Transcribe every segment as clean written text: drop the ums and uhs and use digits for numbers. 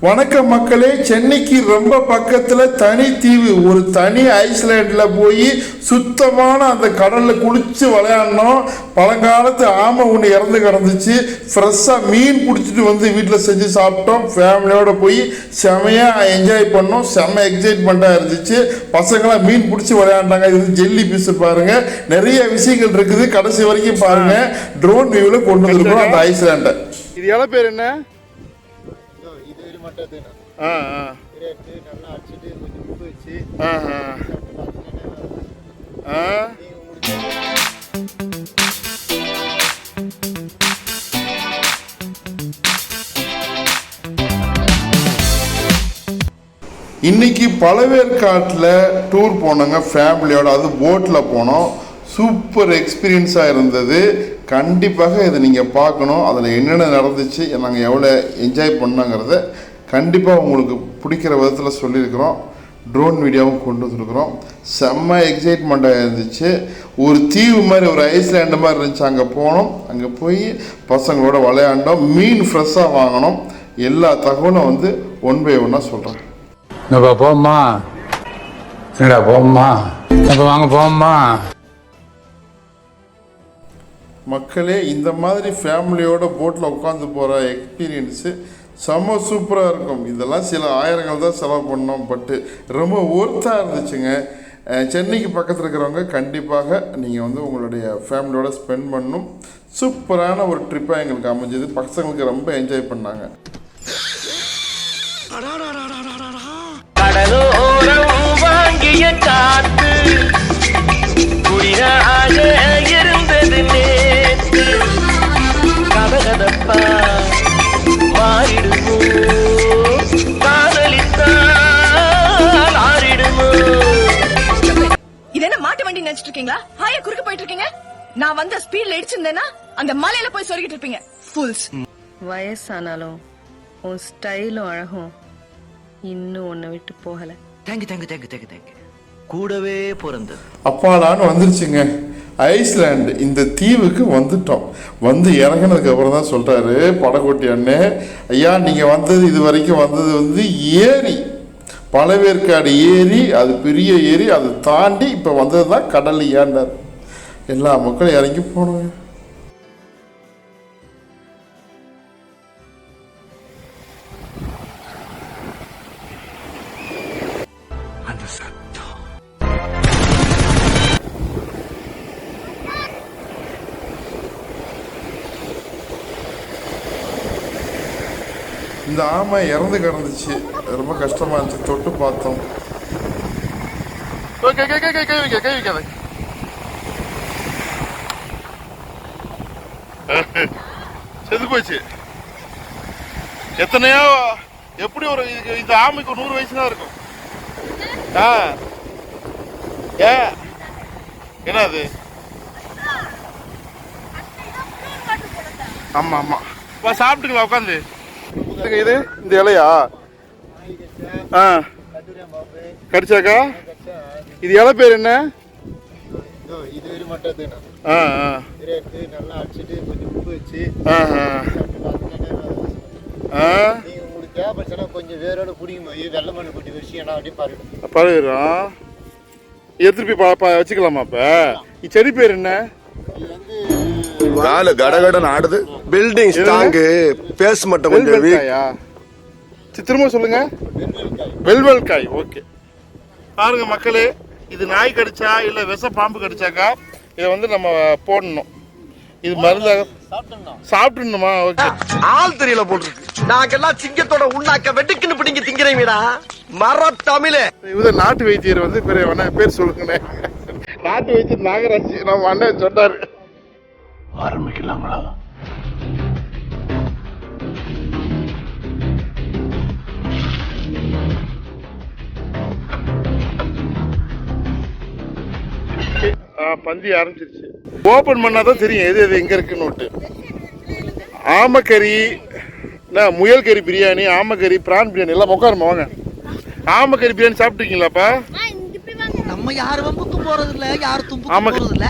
வணக்கம் மக்களே, சென்னைக்கு ரொம்ப பக்கத்தில் தனி தீவு, ஒரு தனி ஐஸ்லேண்டில் போய் சுத்தமான அந்த கடலில் குளித்து விளையாடணும். பழங்காலத்து ஆமை ஒன்று இறந்து கிடந்துச்சு. ஃப்ரெஷ்ஷாக மீன் பிடிச்சிட்டு வந்து வீட்டில் செஞ்சு சாப்பிட்டோம். ஃபேமிலியோடு போய் செமையாக என்ஜாய் பண்ணோம். செம்ம எக்ஸைட்மெண்ட்டாக இருந்துச்சு. பசங்களாம் மீன் பிடிச்சி விளையாண்டாங்க. இது ஜெல்லி பீஸ் பாருங்கள், நிறைய விஷயங்கள் இருக்குது. கடைசி வரைக்கும் பாருங்கள். ட்ரோன் வியூவில் கொண்டு வந்துருக்கோம் அந்த ஐஸ்லேண்டை. இது எவ்வளோ பேர் என்ன? இன்னைக்கு பழவேற்காட்டில் டூர் போனோங்க ஃபேமிலியோட. அது போட்டில் போனோம். சூப்பர் எக்ஸ்பீரியன்ஸாக இருந்தது. கண்டிப்பாக இதை நீங்கள் பார்க்கணும். அதில் என்னென்ன நடந்துச்சு, நாங்கள் எவ்வளோ என்ஜாய் பண்ணோங்கிறத கண்டிப்பாக உங்களுக்கு பிடிக்கிற விதத்தில் சொல்லியிருக்கிறோம். ட்ரோன் வீடியோவும் கொண்டு வந்துருக்குறோம். செம்ம எக்ஸைட்மெண்ட்டாக இருந்துச்சு. ஒரு தீவு மாதிரி, ஒரு ஐஸ்லேண்டு மாதிரி இருந்துச்சு. அங்கே போனோம். அங்கே போய் பசங்களோட விளையாண்டோம். மீன் ஃப்ரெஷ்ஷாக வாங்கினோம். எல்லா தகவலும் வந்து ஒன் பை ஒன்னாக சொல்கிறேன். போம்மா, என்னடா போம்மா, வாங்க போம்மா. மக்களே, இந்த மாதிரி ஃபேமிலியோட போட்டில் உட்காந்து போகிற எக்ஸ்பீரியன்ஸு செம்ம சூப்பராக இருக்கும். இதெல்லாம் சில ஆயிரங்கள் தான் செலவு பண்ணோம், பட்டு ரொம்ப ஒர்த்தாக இருந்துச்சுங்க. சென்னைக்கு பக்கத்தில் இருக்கிறவங்க கண்டிப்பாக நீங்கள் வந்து உங்களுடைய ஃபேமிலியோட ஸ்பெண்ட் பண்ணணும். சூப்பரான ஒரு ட்ரிப்பாக எங்களுக்கு அமைஞ்சது. பசங்களுக்கு ரொம்ப என்ஜாய் பண்ணாங்க. வாங்கிய காத்து குடியாக இருந்தது நேற்று, கதகதப்பா மாறிடுமோ, காதலித்தால் ஆறிடுமோ. இது என்ன மாட்டு வண்டி நினைச்சிட்டு இருக்கீங்களா? ஹாயா குறுக்க போயிட்டு இருக்கீங்க. நான் வந்த ஸ்பீட்ல இடிச்சிருந்தேன்னா அந்த மலையில போய் சொருகிட்டு இருப்பீங்க. ஃபூல்ஸ். வயசானாலும் உன் ஸ்டைலும் அழகும் இன்னும் உன்னை விட்டு போகல. தேங்க்யூ. கூடவே பிறந்தது அப்பாடான்னு வந்துருச்சுங்க ஐஸ்லேண்டு. இந்த தீவுக்கு வந்துட்டோம். வந்து இறங்கினதுக்கு அப்புறம் தான் சொல்கிறாரு படகோட்டி அண்ணே, ஐயா நீங்கள் வந்தது இது வரைக்கும் வந்தது வந்து ஏரி, பழவேற்காடு ஏரி, அது பெரிய ஏரி. அதை தாண்டி இப்போ வந்தது தான் கடல் ஏண்டார். எல்லா மக்களும் இறங்கி போனோங்க. இந்த ஆமை இறந்து கிடந்துச்சு. ரொம்ப கஷ்டமா இருந்துச்சு. தொட்டு பார்த்தோம். கை வைக்காத. செத்து போச்சு. எத்தனையோ, எப்படி ஒரு இந்த ஆமைக்கு 100 வயசு தான் இருக்கும். என்ன அது? ஆமா ஆமா, சாப்பிட்டுங்களா உட்காந்து? இது இந்த இலையா? கடிச்சாக்கா? இது இலை பேர் என்ன? கொஞ்சம் வேரோட குடிக்கும். வெள்ளை மண்ணு கொட்டி வச்சு பருகிறோம். எடுத்துட்டு போய் வச்சுக்கலாமா? இப்ப செடி பேர் என்ன? கால கடகடன் ஆடுது. பில்டிங் ஸ்ட்ராங், பேஸ் மட்டும் கொஞ்சம் வீக்கா. திரும்ப சொல்லுங்க. வெல்வெல்காய். ஓகே. பாருங்க மக்களே, இது நாய் கடிச்சா இல்ல விஷ பாம்பு கடிச்சாக்கா இதை வந்து நம்ம போடணும். இது மருந்தாக சாப்பிட்டுணுமா? ஓகே. ஆள் தெரியல போட்டுருக்கு. நாங்கெல்லாம் சிங்கத்தோட உண்ணாக்க வெட்டுக்குன்னு பிடிங்க திங்கிறீங்கடா மர தமிழே. இவத நாட்டு வைத்தியர் வந்து பேர் சொல்லுங்க. நாட்டு வைத்தியர் நாகராஜ் நம்ம அண்ணன் சொன்னாரு. ஆரம்பிக்கலாங்களா? பந்தி ஆரம்பிச்சிருச்சு. ஓபன் பண்ணாதான் தெரியும் எது எது எங்க இருக்குன்னு. ஆமக்கறி, முயல் கறி பிரியாணி, ஆமக்கறி, பிரான் பிரியாணி எல்லாம் உட்காருமா வாங்க. ஆமக்கறி பிரியாணி சாப்பிட்டுருக்கீங்களாப்பா? நம்ம யாரு வம்புக்கும் போறது இல்ல, யாரு தும்புக்கும் போறது இல்ல.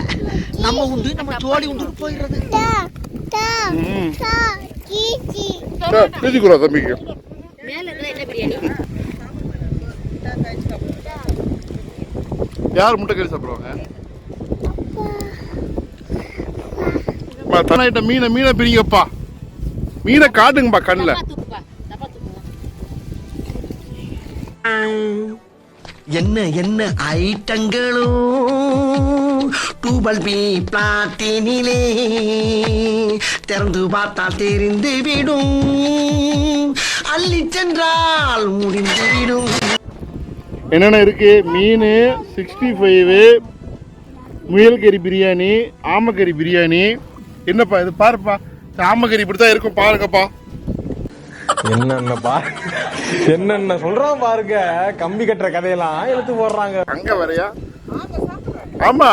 நம்ம உண்டு, நம்ம ஜோடி உண்டு போயிடுறது. கீச்சி கூட தம்பிக்கு யார் முட்டை கறி சாப்பிடுவாங்க? தனாயிட்ட மீனை பிரிங்கப்பா. மீனை காட்டுங்கப்பா கண்ணில். என்ன என்ன ஐட்டங்களும் டூபல் பி பிளாட்டினிலே திறந்து பார்த்தால் தெரிந்து விடும், அள்ளி சென்றால் முடிந்து விடும். என்னென்ன இருக்கு? மீன் 65, முயல் கறி பிரியாணி, ஆமக்கறி பிரியாணி. என்னப்பா இது? பாருப்பா, ஆமக்கறி இப்படித்தான் இருக்கும் பாருங்கப்பா. என்னென்ன சொல்றான் பாருங்க. கம்பி கட்டுற கதையெல்லாம் எடுத்து போடுறாங்க. அங்க வரையா? ஆமா.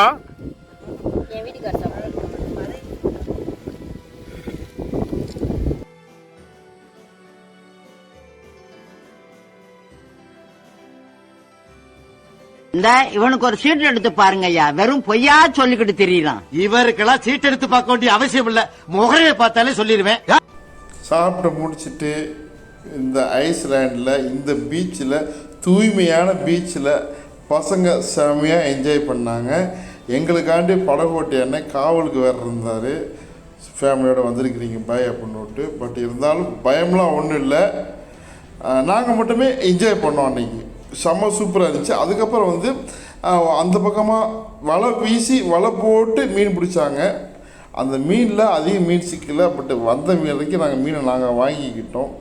இந்த இவனுக்கு ஒரு சீட் எடுத்து பாருங்க ஐயா, வெறும் பொய்யா சொல்லிக்கிட்டு தெரியலாம். இவருக்கெல்லாம் சீட் எடுத்து பார்க்க வேண்டிய அவசியம் இல்ல, முகரையை பார்த்தாலே சொல்லிடுவேன். சாப்பிட்டு முடிச்சுட்டு இந்த ஐஸ்லேண்டில், இந்த பீச்சில், தூய்மையான பீச்சில் பசங்க செம்மையாக என்ஜாய் பண்ணாங்க. எங்களுக்காண்டி படகோட்டி அண்ணன் காவலுக்கு வேறு இருந்தார். ஃபேமிலியோடு வந்திருக்கிறீங்க பாய் அப்படின்னுட்டு. பட் இருந்தாலும் பயம்லாம் ஒன்றும் இல்லை, நாங்கள் மட்டுமே என்ஜாய் பண்ணோம். அன்றைக்கி செம்ம சூப்பராக இருந்துச்சு. அதுக்கப்புறம் வந்து அந்த பக்கமாக வலை வீசி வலை போட்டு மீன் பிடிச்சாங்க. அந்த மீனில் அதிக மீன் சிக்கலை. பட் வந்த மீன் வரைக்கும் மீனை நாங்கள் வாங்கிக்கிட்டோம்.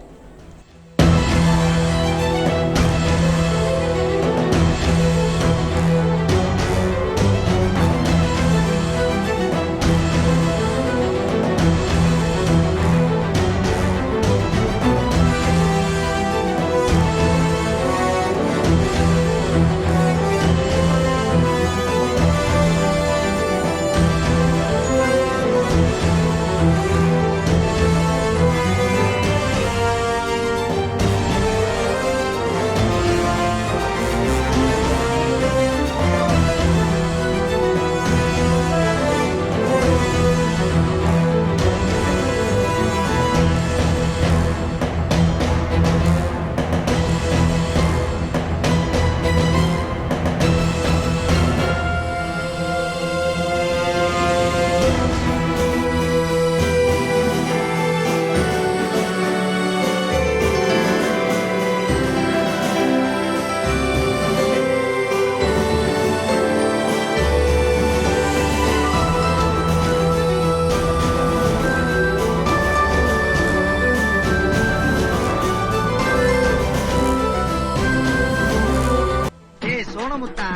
சோனமுத்தா,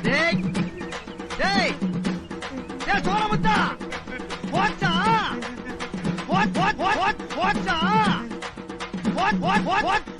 டேய் டேய் டேய் சோனமுத்தா, வாட்சா வாட்சா வாட்.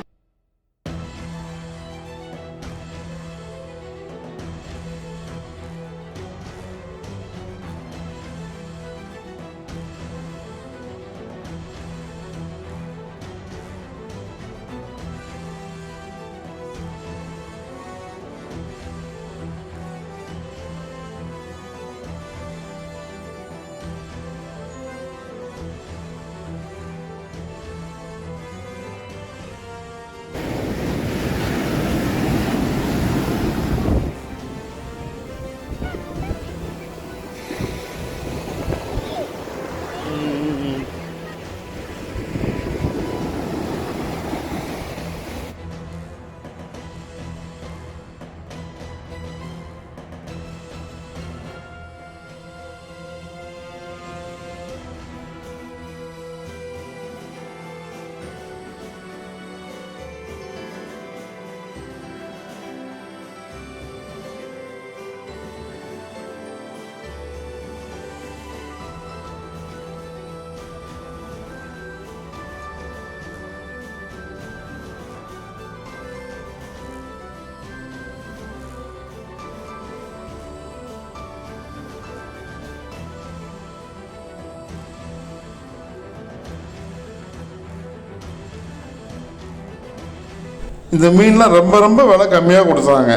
இந்த மீன்லாம் ரொம்ப ரொம்ப விலை கம்மியாக கொடுத்தாங்க.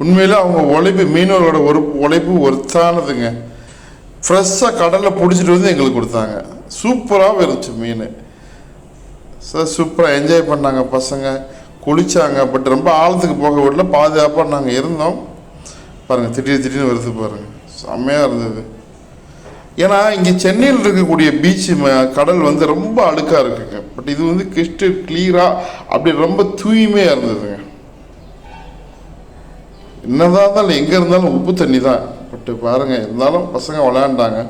உண்மையில் அவங்க உழைப்பு, மீனவர்களோட உழைப்பு ஒர்த்தானதுங்க. ஃப்ரெஷ்ஷாக கடலில் பிடிச்சிட்டு வந்து எங்களுக்கு கொடுத்தாங்க. சூப்பராகவும் இருந்துச்சு மீன். சூப்பராக என்ஜாய் பண்ணாங்க பசங்க, குளிச்சாங்க. பட் ரொம்ப ஆழத்துக்கு போக விடல, பாதுகாப்பாக நாங்கள் இருந்தோம். பாருங்கள் திடீர்னு வருது பாருங்கள், செம்மையாக இருந்தது. ஏன்னா இங்கே சென்னையில் இருக்கக்கூடிய பீச்சு கடல் வந்து ரொம்ப அழுக்காக இருக்குங்க. பட் இது வந்து கிறிஸ்டல் கிளியராக அப்படி ரொம்ப தூய்மையாக இருந்ததுங்க. என்னதான் இருந்தாலும் எங்கே இருந்தாலும் உப்பு தண்ணி தான். பட்டு பாருங்கள், இருந்தாலும் பசங்க விளையாண்டாங்க.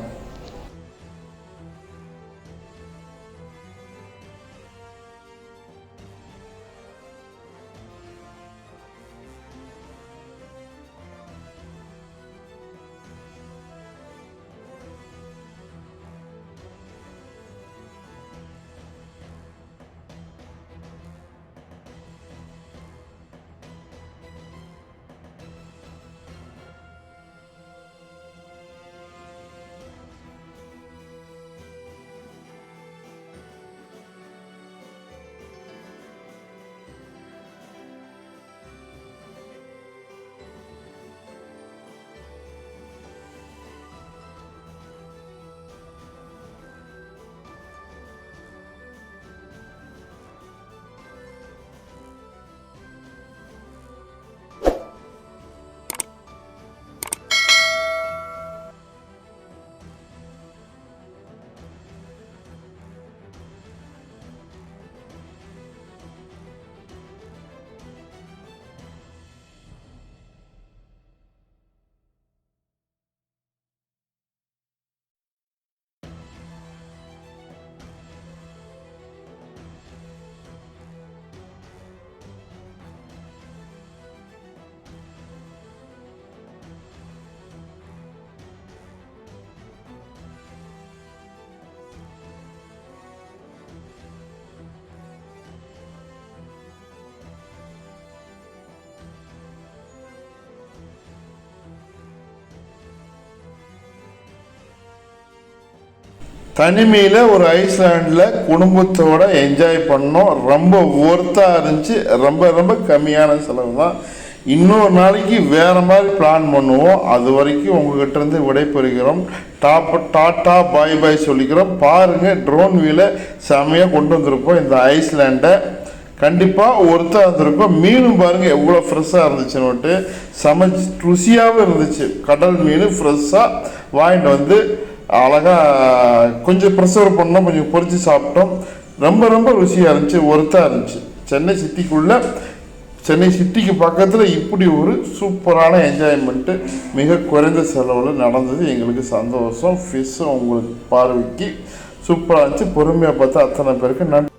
தனிமையில் ஒரு ஐஸ்லாண்டில் குடும்பத்தோட என்ஜாய் பண்ணோம். ரொம்ப ஒர்த்தாக இருந்துச்சு. ரொம்ப ரொம்ப கம்மியான செலவு தான். இன்னொரு நாளைக்கு வேறு மாதிரி பிளான் பண்ணுவோம். அது வரைக்கும் உங்ககிட்ட இருந்து விடைபெறுகிறோம். டாட்டா பாய் பாய் சொல்லிக்கிறோம். பாருங்கள், ட்ரோன் வீலை செம்மையாக கொண்டு வந்திருப்போம். இந்த ஐஸ்லாண்டை கண்டிப்பாக ஒர்த்தாக இருந்திருக்கும். மீனும் பாருங்கள் எவ்வளோ ஃப்ரெஷ்ஷாக இருந்துச்சுன்னுட்டு, ருசியாகவும் இருந்துச்சு. கடல் மீன் ஃப்ரெஷ்ஷாக வாங்கிட்டு வந்து அழகாக கொஞ்சம் ப்ரிசர்வ் பண்ணோம், கொஞ்சம் பொரித்து சாப்பிட்டோம். ரொம்ப ரொம்ப ருசியாக இருந்துச்சு, ஒர்த்தாக இருந்துச்சு. சென்னை சிட்டிக்குள்ளே, சென்னை சிட்டிக்கு பக்கத்தில் இப்படி ஒரு சூப்பரான என்ஜாய்மெண்ட்டு மிக குறைந்த செலவில் நடந்தது. எங்களுக்கு சந்தோஷம். ஃபிஷ்ஷும் உங்களுக்கு பார்வைக்கு சூப்பராக இருந்துச்சு. பொறுமையாக பார்த்தா அத்தனை பேருக்கு நன்றி.